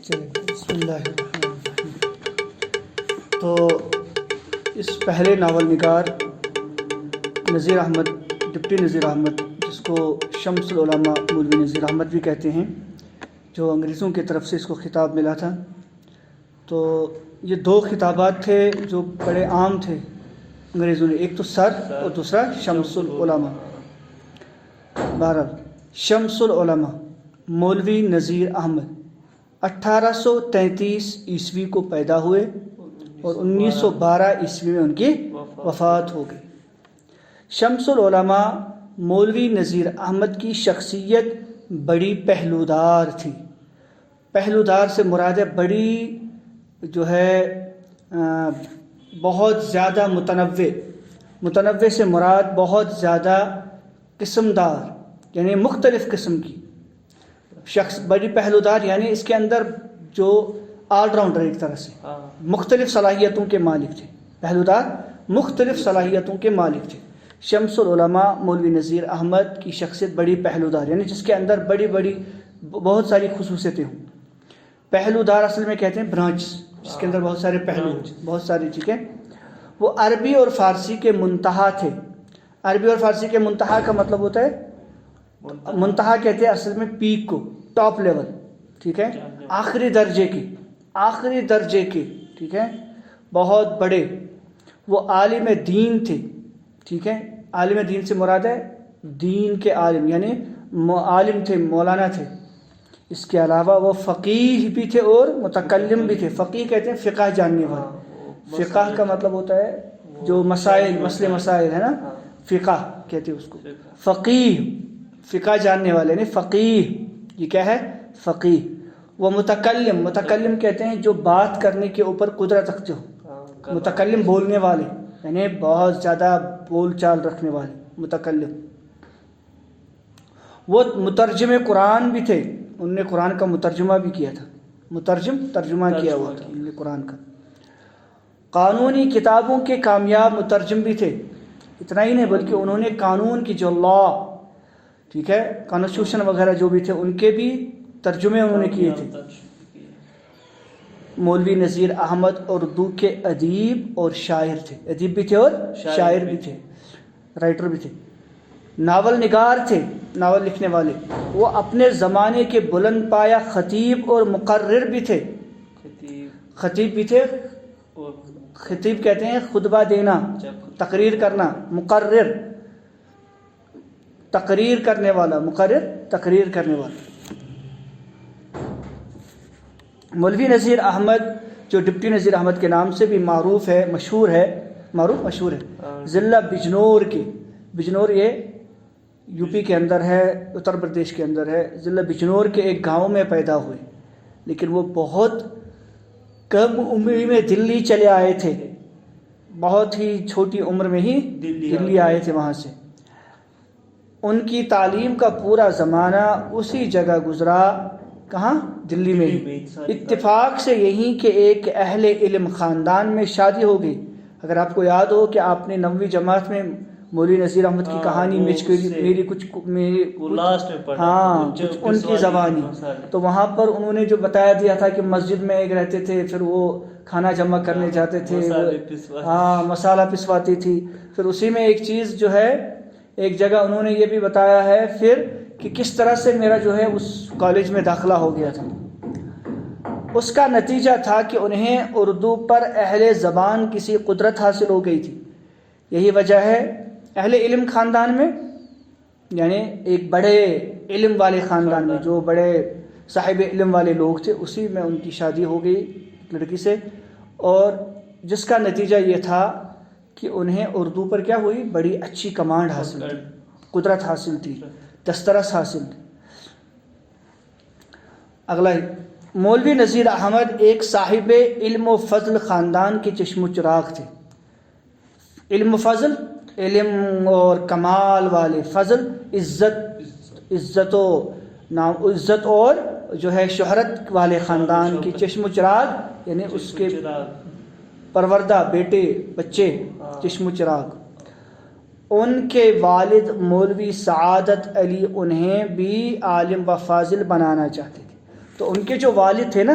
چلیں بسم اللہ الرحمن الرحیم۔ تو اس پہلے ناول نگار نذیر احمد، ڈپٹی نذیر احمد، جس کو شمس العلماء مولوی نذیر احمد بھی کہتے ہیں، جو انگریزوں کی طرف سے اس کو خطاب ملا تھا، تو یہ دو خطابات تھے جو بڑے عام تھے انگریزوں نے، ایک تو سر اور دوسرا شمس العلماء۔ بہرحال شمس العلماء مولوی نذیر احمد 1833 عیسوی کو پیدا ہوئے اور 1912 عیسوی میں ان کی وفات ہو گئی۔ شمس العلماء مولوی نذیر احمد کی شخصیت بڑی پہلودار تھی۔ پہلودار سے مراد ہے بڑی جو ہے بہت زیادہ متنوع سے مراد بہت زیادہ قسم دار، یعنی مختلف قسم کی شخص۔ بڑی پہلودار یعنی اس کے اندر جو آل راؤنڈر، ایک طرح سے مختلف صلاحیتوں کے مالک تھے۔ پہلودار مختلف صلاحیتوں کے مالک تھے۔ شمس العلماء مولوی نذیر احمد کی شخصیت بڑی پہلودار، یعنی جس کے اندر بڑی بہت ساری خصوصیتیں ہوں۔ پہلودار اصل میں کہتے ہیں برانچ، جس کے اندر بہت سارے پہلو، بہت ساری چیزیں۔ وہ عربی اور فارسی کے منتہا تھے۔ عربی اور فارسی کے منتہا کا مطلب ہوتا ہے، منتہا کہتے ہیں اصل میں پیک کو، ٹاپ لیول، ٹھیک ہے، آخری درجے کے، ٹھیک ہے، بہت بڑے۔ وہ عالم دین تھے، ٹھیک ہے۔ عالم دین سے مراد ہے دین کے عالم، یعنی عالم تھے، مولانا تھے۔ اس کے علاوہ وہ فقیہ بھی تھے اور متکلم بھی تھے۔ فقیہ کہتے ہیں فقہ جاننے والے۔ فقہ کا مطلب ہوتا ہے جو مسائل ہے نا، فقہ کہتے ہیں اس کو۔ فقیہ فقہ جاننے والے، یعنی فقیہ، یہ کیا ہے؟ فقیہ۔ وہ متکلم کہتے ہیں جو بات کرنے کے اوپر قدرت رکھتے ہو۔ متکلم بولنے والے، یعنی بہت زیادہ بول چال رکھنے والے، متکلم۔ وہ مترجم قرآن بھی تھے، انہوں نے قرآن کا مترجمہ بھی کیا تھا۔ ترجمہ کیا ہوا تھا انہوں نے قرآن کا۔ قانونی کتابوں کے کامیاب مترجم بھی تھے۔ اتنا ہی نہیں بلکہ انہوں نے قانون کی جو لا، ٹھیک ہے، کانسٹیٹیوشن وغیرہ جو بھی تھے، ان کے بھی ترجمے انہوں نے کیے تھے۔ مولوی نذیر احمد اردو کے ادیب اور شاعر تھے۔ ادیب بھی تھے اور شاعر بھی تھے، رائٹر بھی تھے۔ ناول نگار تھے، ناول لکھنے والے۔ وہ اپنے زمانے کے بلند پایہ خطیب اور مقرر بھی تھے۔ خطیب بھی تھے، خطیب کہتے ہیں خطبہ دینا، تقریر کرنا۔ مقرر تقریر کرنے والا، مقرر تقریر کرنے والا۔ مولوی نذیر احمد جو ڈپٹی نذیر احمد کے نام سے بھی معروف ہے، مشہور ہے ضلع بجنور، یہ یو پی کے اندر ہے، اتر پردیش کے اندر ہے۔ ضلع بجنور کے ایک گاؤں میں پیدا ہوئے، لیکن وہ بہت کم عمری میں دلی چلے آئے تھے۔ بہت ہی چھوٹی عمر میں ہی دلی آئے تھے وہاں سے۔ ان کی تعلیم کا پورا زمانہ اسی جگہ گزرا، کہاں؟ دلی میں ہی۔ اتفاق سے یہیں کہ ایک اہل علم خاندان میں شادی ہو گئی۔ اگر آپ کو یاد ہو کہ آپ نے 9ویں جماعت میں مولوی نذیر احمد کی کہانی میری کچھ ان کی زبانی، تو وہاں پر انہوں نے جو بتایا دیا تھا کہ مسجد میں ایک رہتے تھے، پھر وہ کھانا جمع کرنے جاتے تھے، مسالہ پسواتی تھی۔ پھر اسی میں ایک چیز جو ہے، ایک جگہ انہوں نے یہ بھی بتایا ہے پھر کہ کس طرح سے میرا جو ہے اس کالج میں داخلہ ہو گیا تھا۔ اس کا نتیجہ تھا کہ انہیں اردو پر اہل زبان کسی قدرت حاصل ہو گئی تھی۔ یہی وجہ ہے اہل علم خاندان میں، یعنی ایک بڑے علم والے خاندان میں، جو بڑے صاحب علم والے لوگ تھے، اسی میں ان کی شادی ہو گئی ایک لڑکی سے، اور جس کا نتیجہ یہ تھا کہ انہیں اردو پر کیا ہوئی؟ بڑی اچھی کمانڈ حاصل تھی، قدرت حاصل تھی، دسترس حاصل تھی۔ اگلا، مولوی نذیر احمد ایک صاحب علم و فضل خاندان کے چشم و چراغ تھے۔ علم و فضل، علم اور کمال والے، فضل عزت اور جو ہے شہرت والے خاندان کی چشم و چراغ، یعنی اس کے پروردہ بیٹے بچے، چشم و چراغ۔ ان کے والد مولوی سعادت علی انہیں بھی عالم و فاضل بنانا چاہتے تھے۔ تو ان کے جو والد تھے نا،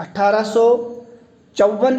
1854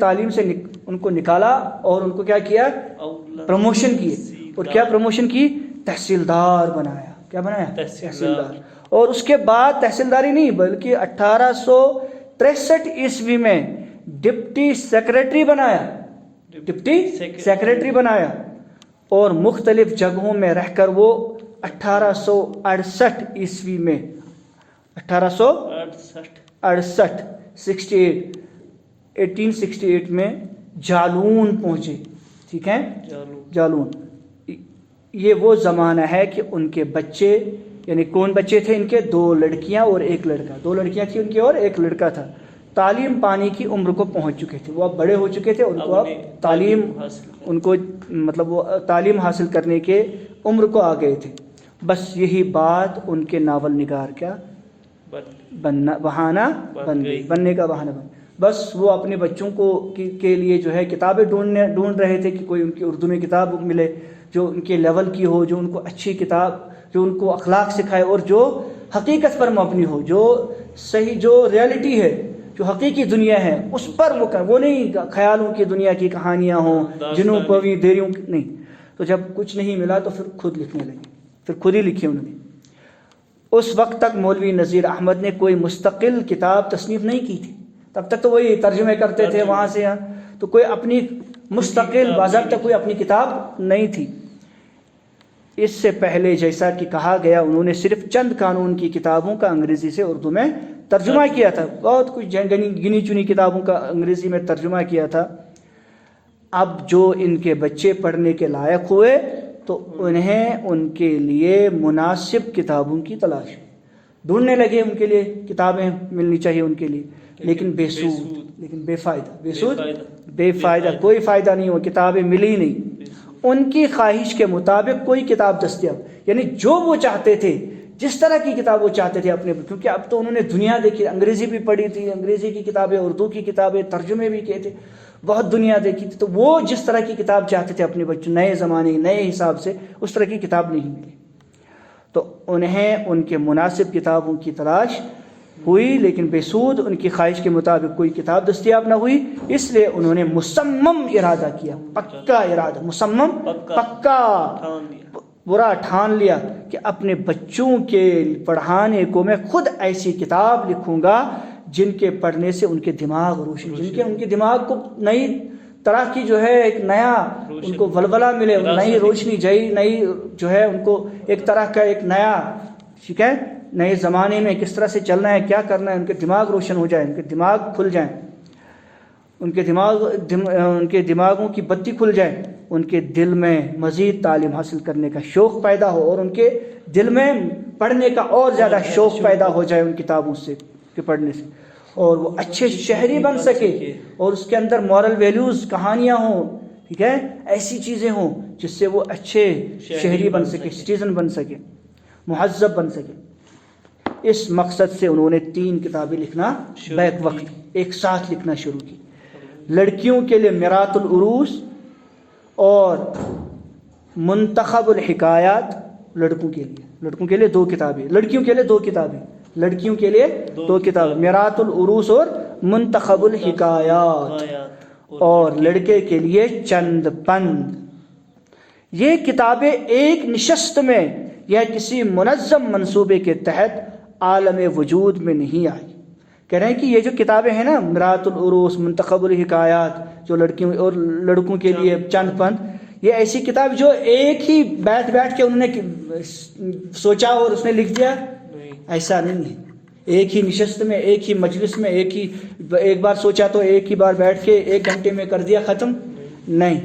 تعلیم سے ان کو نکالا اور ان کو کیا کیا؟ پروموشن کیے. اور کیا پروموشن کی؟ تحصیلدار بنایا. کیا بنایا؟ تحصیلدار. اور اس کے بعد تحصیلداری نہیں بلکہ 1863 عیسوی میں ڈپٹی سیکریٹری بنایا. ڈپٹی سیکریٹری بنایا. اور مختلف جگہوں میں رہ کر وہ 1868 عیسوی میں 1868 میں جالون پہنچے. ٹھیک ہے، جالون. یہ وہ زمانہ ہے کہ ان کے بچے، یعنی کون بچے تھے ان کے؟ 2 لڑکیاں اور 1 لڑکا. 2 لڑکیاں تھیں ان کی اور 1 لڑکا تھا. تعلیم پانے کی عمر کو پہنچ چکے تھے، وہ اب بڑے ہو چکے تھے. ان کو اب تعلیم، ان کو مطلب وہ تعلیم حاصل کرنے کے عمر کو آ گئے تھے. بس یہی بات ان کے ناول نگار کا بہانہ بن گئی، بننے کا بہانہ بن. بس وہ اپنے بچوں کو کے لیے جو ہے کتابیں ڈھونڈ رہے تھے کہ کوئی ان کی اردو میں کتاب ملے جو ان کے لیول کی ہو، جو ان کو اچھی کتاب، جو ان کو اخلاق سکھائے اور جو حقیقت پر مبنی ہو، جو صحیح، جو ریالٹی ہے، جو حقیقی دنیا ہے اس پر وہ نہیں خیالوں کی دنیا کی کہانیاں ہوں، جنوں پوی دیریوں کی نہیں. تو جب کچھ نہیں ملا تو پھر خود لکھنے لگے، پھر خود ہی لکھی انہوں نے. اس وقت تک مولوی نذیر احمد نے کوئی مستقل کتاب تصنیف نہیں کی تھی. تب تک تو وہی ترجمے کرتے تھے وہاں سے یہاں، تو کوئی اپنی مستقل باضابطہ کوئی اپنی کتاب نہیں تھی. اس سے پہلے جیسا کہ کہا گیا انہوں نے صرف چند قانون کی کتابوں کا انگریزی سے اردو میں ترجمہ کیا تھا. بہت کچھ گنی چنی کتابوں کا انگریزی میں ترجمہ کیا تھا. اب جو ان کے بچے پڑھنے کے لائق ہوئے تو انہیں ان کے لیے مناسب کتابوں کی تلاش ڈھونڈنے لگے. ان کے لیے کتابیں ملنی چاہیے ان کے لیے، لیکن بے سود، لیکن بے فائدہ، بے سود بے فائدہ، کوئی فائدہ نہیں ہوا، کتابیں ملی نہیں. ان کی خواہش کے مطابق کوئی کتاب دستیاب، یعنی جو وہ چاہتے تھے، جس طرح کی کتاب وہ چاہتے تھے اپنے، کیونکہ اب تو انہوں نے دنیا دیکھی، انگریزی بھی پڑھی تھی، انگریزی کی کتابیں، اردو کی کتابیں، ترجمے بھی کیے تھے، بہت دنیا دیکھی تھی. تو وہ جس طرح کی کتاب چاہتے تھے اپنے بچوں، نئے زمانے نئے حساب سے، اس طرح کی کتاب نہیں ملی. تو انہیں ان کے مناسب کتابوں کی تلاش ہوئی، لیکن بے سود، ان کی خواہش کے مطابق کوئی کتاب دستیاب نہ ہوئی. اس لیے انہوں نے مصمم ارادہ کیا، پکا ارادہ، مصمم پکا برا ٹھان لیا کہ اپنے بچوں کے پڑھانے کو میں خود ایسی کتاب لکھوں گا جن کے پڑھنے سے ان کے دماغ روشن، جن کے ان کے دماغ کو نئی طرح کی جو ہے ایک نیا ان کو ولولہ ملے، نئی روشنی جائی، نئی جو ہے ان کو ایک طرح کا ایک نیا، ٹھیک ہے، نئے زمانے میں کس طرح سے چلنا ہے، کیا کرنا ہے، ان کے دماغ روشن ہو جائے، ان کے دماغ کھل جائیں، ان کے دماغوں کی بتی کھل جائے، ان کے دل میں مزید تعلیم حاصل کرنے کا شوق پیدا ہو، اور ان کے دل میں پڑھنے کا اور زیادہ شوق پیدا ہو جائے ان کتابوں سے کے پڑھنے سے، اور وہ اچھے شہری بن سکے، اور اس کے اندر مورل ویلیوز، کہانیاں ہوں، ٹھیک ہے، ایسی چیزیں ہوں جس سے وہ اچھے شہری بن سکے، سٹیزن بن سکے، مہذب بن سکے. اس مقصد سے انہوں نے 3 کتابیں لکھنا بیک وقت ایک ساتھ لکھنا شروع کی. لڑکیوں کے لیے میرات العروس اور منتخب الحکایات، لڑکوں کے لیے 2 کتابیں، لڑکیوں کے لیے 2 کتابیں، لڑکیوں کے لیے 2 کتابیں، میرات العروس اور منتخب الحکایات، اور لڑکے کے لیے چند پند. یہ کتابیں ایک نشست میں یا کسی منظم منصوبے کے تحت عالم وجود میں نہیں آئی. کہہ رہے ہیں کہ یہ جو کتابیں ہیں نا، میرات العروس، منتخب الحکایات، جو لڑکیوں اور لڑکوں کے لیے چند پند، یہ ایسی کتاب جو ایک ہی بیٹھ کے انہوں نے سوچا اور اس نے لکھ دیا، ایسا نہیں ہے. ایک ہی نشست میں، ایک ہی مجلس میں، ایک بار سوچا تو ایک ہی بار بیٹھ کے 1 گھنٹے میں کر دیا ختم، نہیں.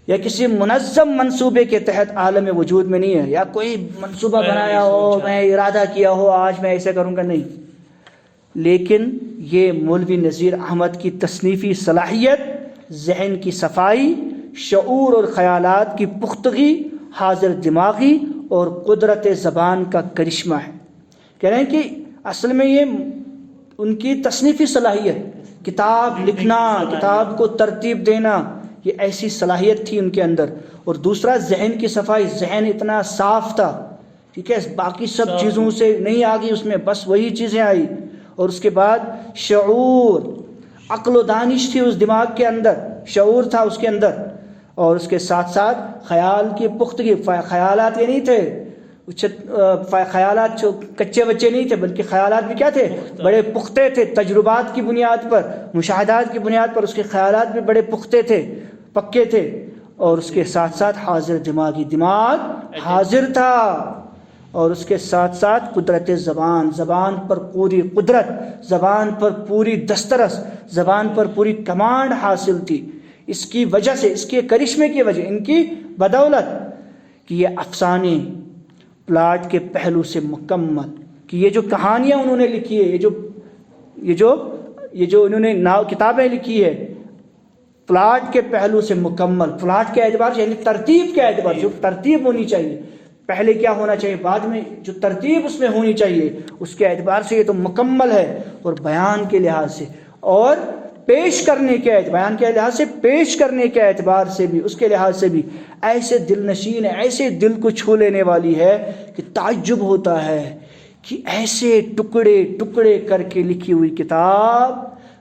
یا کسی منظم منصوبے کے تحت عالم وجود میں نہیں ہے، یا کوئی منصوبہ بنایا ہو، میں ارادہ کیا ہو آج میں ایسے کروں گا، نہیں. لیکن یہ مولوی نذیر احمد کی تصنیفی صلاحیت، ذہن کی صفائی، شعور اور خیالات کی پختگی، حاضر دماغی اور قدرت زبان کا کرشمہ ہے. کہہ رہے ہیں کہ اصل میں یہ ان کی تصنیفی صلاحیت، کتاب لکھنا، کتاب کو ترتیب دینا، یہ ایسی صلاحیت تھی ان کے اندر. اور دوسرا ذہن کی صفائی، ذہن اتنا صاف تھا، ٹھیک ہے، باقی سب چیزوں سے نہیں آ گئی اس میں، بس وہی چیزیں آئی. اور اس کے بعد شعور، عقل و دانش تھی اس دماغ کے اندر، شعور تھا اس کے اندر، اور اس کے ساتھ ساتھ خیال کی پختگی، خیالات یہ نہیں تھے خیالات جو کچے بچے نہیں تھے، بلکہ خیالات بھی کیا تھے؟ بڑے پختے تھے، تجربات کی بنیاد پر، مشاہدات کی بنیاد پر اس کے خیالات بھی بڑے پختے تھے، پکے تھے، اور اس کے ساتھ ساتھ حاضر دماغ حاضر تھا، اور اس کے ساتھ ساتھ قدرت زبان پر پوری قدرت، زبان پر پوری دسترس، زبان پر پوری کمانڈ حاصل تھی۔ اس کی وجہ سے، اس کے کرشمے کی وجہ، ان کی بدولت کہ یہ افسانے پلاٹ کے پہلو سے مکمل، کہ یہ جو کہانیاں انہوں نے لکھی ہے، یہ جو انہوں نے کتابیں لکھی ہے، پلاٹ کے پہلو سے مکمل، پلاٹ کے اعتبار سے یعنی ترتیب کے اعتبار سے، جو ترتیب ہونی چاہیے، پہلے کیا ہونا چاہیے، بعد میں جو ترتیب اس میں ہونی چاہیے، اس کے اعتبار سے یہ تو مکمل ہے، اور بیان کے لحاظ سے اور پیش کرنے کے بیان کے لحاظ سے، پیش کرنے کے اعتبار سے بھی، اس کے لحاظ سے بھی ایسے دل نشین، ایسے دل کو چھو لینے والی ہے کہ تعجب ہوتا ہے کہ ایسے ٹکڑے ٹکڑے کر کے لکھی ہوئی کتاب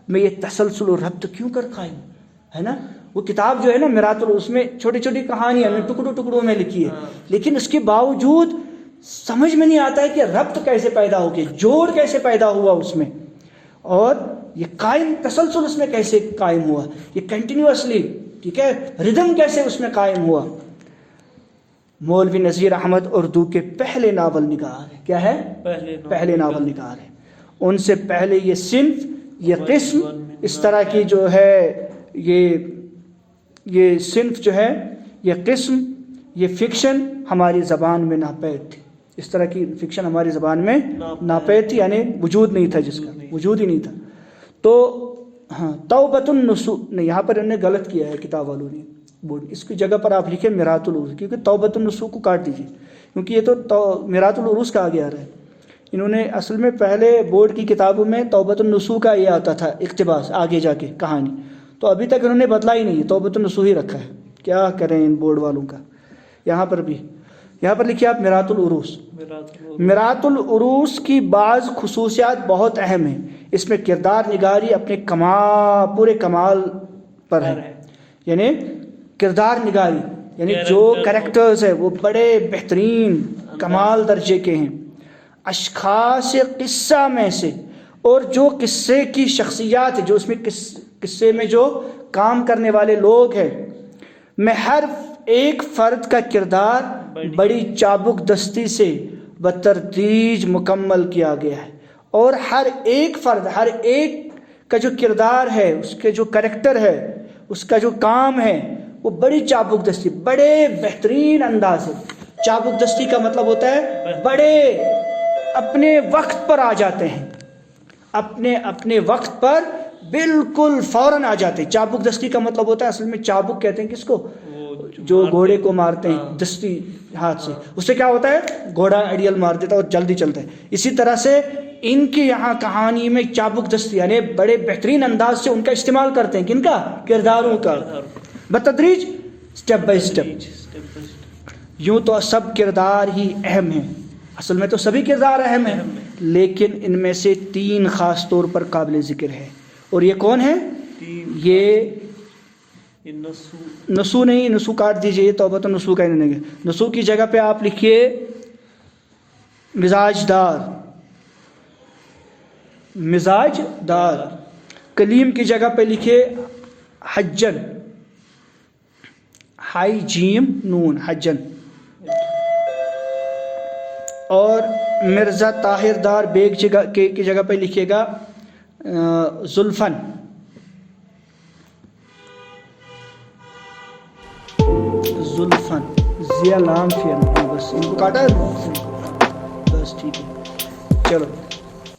میں یہ تسلسل و ربط کیوں کر قائم ہے نا۔ وہ کتاب جو ہے نا میرات اس میں چھوٹی چھوٹی کہانیاں ٹکڑوں میں لکھی ہے، لیکن اس کے باوجود سمجھ میں نہیں آتا ہے کہ ربط کیسے پیدا ہو گیا، جوڑ کیسے پیدا ہوا اس میں، اور یہ قائم تسلسل اس میں کیسے قائم ہوا، یہ کنٹینیوسلی، ٹھیک ہے، ردم کیسے اس میں قائم ہوا۔ مولوی نذیر احمد اردو کے پہلے ناول نگار ہے، کیا ہے؟ پہلے ناول نگار ہے۔ ان سے پہلے یہ صنف، یہ قسم، اس طرح کی جو ہے یہ صنف جو ہے، یہ قسم، یہ فکشن ہماری زبان میں ناپید تھی، اس طرح کی فکشن ہماری زبان میں ناپید تھی، یعنی وجود نہیں تھا، جس کا وجود ہی نہیں تھا۔ تو ہاں، توبۃ النسوء نہیں، یہاں پر انہوں نے غلط کیا ہے کتاب والوں نے، بورڈ اس کی جگہ پر آپ لکھیں میرات العروس، کیونکہ توبۃ النسوء کو کاٹ دیجیے، کیونکہ یہ تو میرات العروس کا آگے آ رہا ہے۔ انہوں نے اصل میں پہلے بورڈ کی کتابوں میں توبۃ النسوء کا یہ آتا تھا اقتباس، آگے جا کے کہانی، تو ابھی تک انہوں نے بدلا ہی نہیں، توبۃ النسوء ہی رکھا ہے۔ کیا کریں ان بورڈ والوں کا۔ یہاں پر بھی، یہاں پر لکھیے آپ میرات العروس۔ میرات العروس کی بعض خصوصیات بہت اہم ہیں، اس میں کردار نگاری اپنے پورے کمال پر ہے، یعنی کردار نگاری، یعنی جو کریکٹرز ہیں وہ بڑے بہترین کمال درجے کے ہیں، اشخاص قصہ میں سے، اور جو قصے کی شخصیات ہے، جو اس میں قصے میں جو کام کرنے والے لوگ ہیں، میں ہر ایک فرد کا کردار بڑی چابک دستی سے بتدریج مکمل کیا گیا ہے، اور ہر ایک فرد، ہر ایک کا جو کردار ہے، اس کے جو کریکٹر ہے، اس کا جو کام ہے، وہ بڑی چابک دستی، بڑے بہترین انداز ہے۔ چابک دستی کا مطلب ہوتا ہے بڑے اپنے وقت پر آ جاتے ہیں، اپنے وقت پر بالکل فوراً آ جاتے ہیں۔ چابک دستی کا مطلب ہوتا ہے، اصل میں چابک کہتے ہیں کس کو؟ جو گھوڑے کو مارتے ہیں دستی ہاتھ سے، اس سے کیا ہوتا ہے؟ گھوڑا اڑیل مار دیتا ہے اور جلدی چلتا ہے۔ اسی طرح سے ان کی یہاں کہانی میں چابک دستی، یعنی بڑے بہترین انداز سے ان کا استعمال کرتے ہیں، کن کا؟ کرداروں کا، بتدریج، سٹیپ بائی سٹیپ۔ یوں تو سب کردار ہی اہم ہیں، اصل میں تو سبھی کردار اہم ہیں، لیکن ان میں سے 3 خاص طور پر قابل ذکر ہے، اور یہ کون ہے؟ یہ نسو نہیں، نسو کاٹ دیجئے، یہ توبۃ النسوء کا نہیں ہے، نسو کی جگہ پہ آپ لکھیے مزاج دار، مزاج دار۔ کلیم کی جگہ پہ لکھیے حجن، ہائی جیم نون، حجن۔ اور مرزا طاہر دار بیگ کی جگہ پہ لکھیے گا زلفن، زلفن، ضیا لام فین، بس ان کو کاٹا ہے، بس ٹھیک ہے، چلو۔